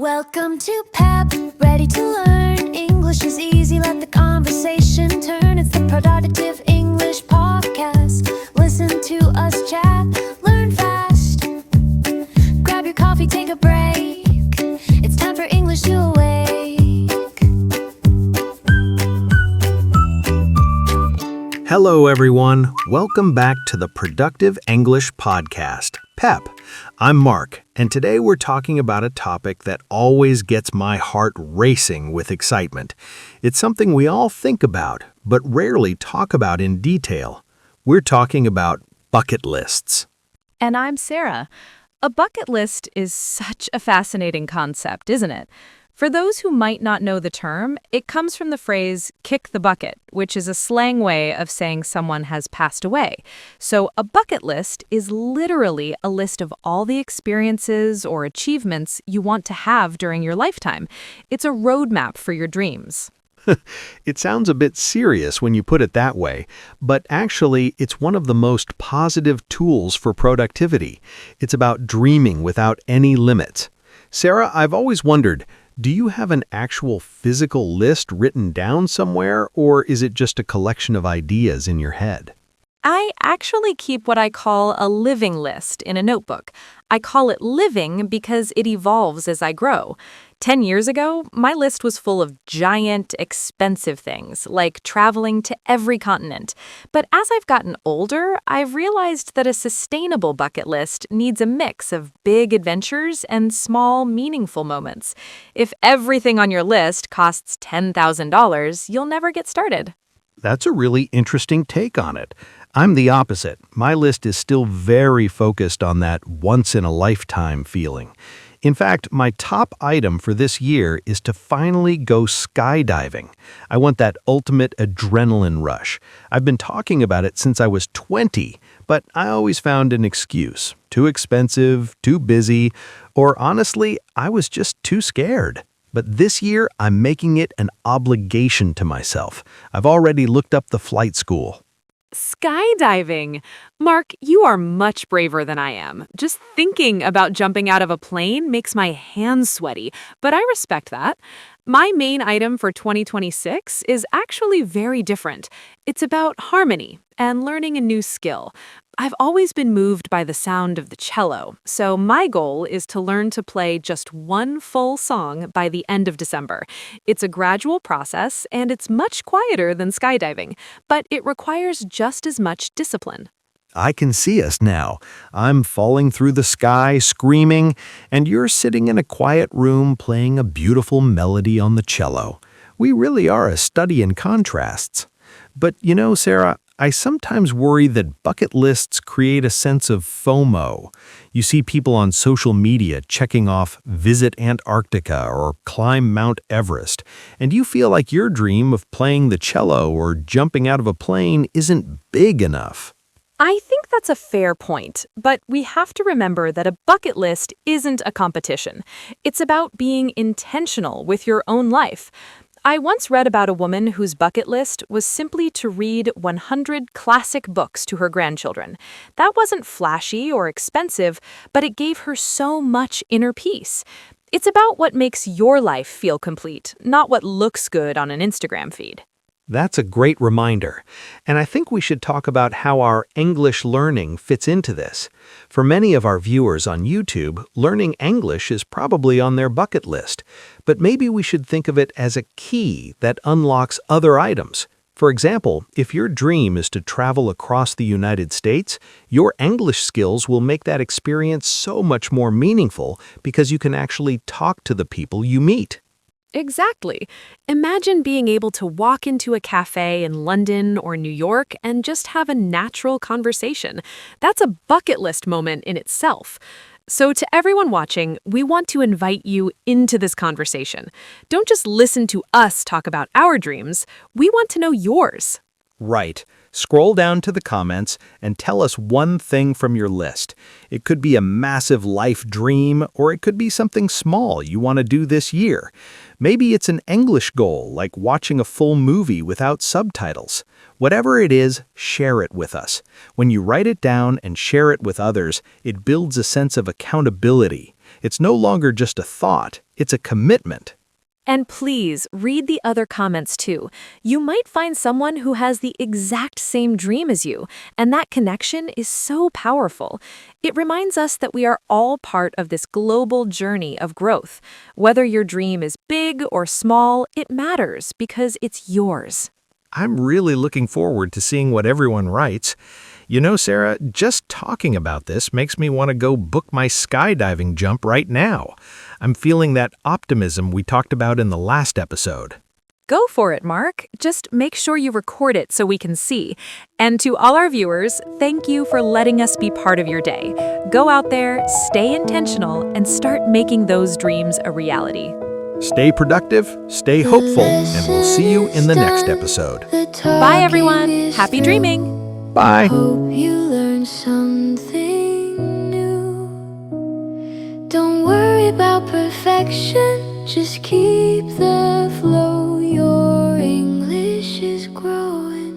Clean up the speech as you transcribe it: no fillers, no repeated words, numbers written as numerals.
Welcome to PEP, ready to learn. English is easy, let the conversation turn. It's the Productive English Podcast. Listen to us chat, learn fast. Grab your coffee, take a break. It's time for English to awake. Hello everyone, welcome back to the Productive English Podcast, PEP. I'm Mark, and today we're talking about a topic that always gets my heart racing with excitement. It's something we all think about, but rarely talk about in detail. We're talking about bucket lists. And I'm Sarah. A bucket list is such a fascinating concept, isn't it? For those who might not know the term, it comes from the phrase kick the bucket, which is a slang way of saying someone has passed away. So a bucket list is literally a list of all the experiences or achievements you want to have during your lifetime. It's a roadmap for your dreams. It sounds a bit serious when you put it that way, but actually it's one of the most positive tools for productivity. It's about dreaming without any limits. Sarah, I've always wondered, do you have an actual physical list written down somewhere, or is it just a collection of ideas in your head? I actually keep what I call a living list in a notebook. I call it living because it evolves as I grow. 10 years ago, my list was full of giant, expensive things, like traveling to every continent. But as I've gotten older, I've realized that a sustainable bucket list needs a mix of big adventures and small, meaningful moments. If everything on your list costs $10,000, you'll never get started. That's a really interesting take on it. I'm the opposite. My list is still very focused on that once-in-a-lifetime feeling. In fact, my top item for this year is to finally go skydiving. I want that ultimate adrenaline rush. I've been talking about it since I was 20, but I always found an excuse. Too expensive, too busy, or honestly, I was just too scared. But this year, I'm making it an obligation to myself. I've already looked up the flight school. Skydiving! Mark, you are much braver than I am. Just thinking about jumping out of a plane makes my hands sweaty, but I respect that. My main item for 2026 is actually very different. It's about harmony and learning a new skill. I've always been moved by the sound of the cello, so my goal is to learn to play just one full song by the end of December. It's a gradual process, and it's much quieter than skydiving, but it requires just as much discipline. I can see us now. I'm falling through the sky, screaming, and you're sitting in a quiet room playing a beautiful melody on the cello. We really are a study in contrasts. But you know, Sarah, I sometimes worry that bucket lists create a sense of FOMO. You see people on social media checking off visit Antarctica or climb Mount Everest, and you feel like your dream of playing the cello or jumping out of a plane isn't big enough. I think that's a fair point, but we have to remember that a bucket list isn't a competition. It's about being intentional with your own life. I once read about a woman whose bucket list was simply to read 100 classic books to her grandchildren. That wasn't flashy or expensive, but it gave her so much inner peace. It's about what makes your life feel complete, not what looks good on an Instagram feed. That's a great reminder, and I think we should talk about how our English learning fits into this. For many of our viewers on YouTube, learning English is probably on their bucket list, but maybe we should think of it as a key that unlocks other items. For example, if your dream is to travel across the United States, your English skills will make that experience so much more meaningful because you can actually talk to the people you meet. Exactly. Imagine being able to walk into a cafe in London or New York and just have a natural conversation. That's a bucket list moment in itself. So to everyone watching, we want to invite you into this conversation. Don't just listen to us talk about our dreams. We want to know yours. Right. Scroll down to the comments and tell us one thing from your list. It could be a massive life dream, or it could be something small you want to do this year. Maybe it's an English goal, like watching a full movie without subtitles. Whatever it is, share it with us. When you write it down and share it with others, it builds a sense of accountability. It's no longer just a thought, it's a commitment. And please read the other comments too. You might find someone who has the exact same dream as you, and that connection is so powerful. It reminds us that we are all part of this global journey of growth. Whether your dream is big or small, it matters because it's yours. I'm really looking forward to seeing what everyone writes. You know, Sarah, just talking about this makes me want to go book my skydiving jump right now. I'm feeling that optimism we talked about in the last episode. Go for it, Mark. Just make sure you record it so we can see. And to all our viewers, thank you for letting us be part of your day. Go out there, stay intentional, and start making those dreams a reality. Stay productive, stay hopeful, and we'll see you in the next episode. Bye, everyone. Happy dreaming. Bye. Hope you learned something new. Don't worry about perfection, just keep the flow. Your English is growing.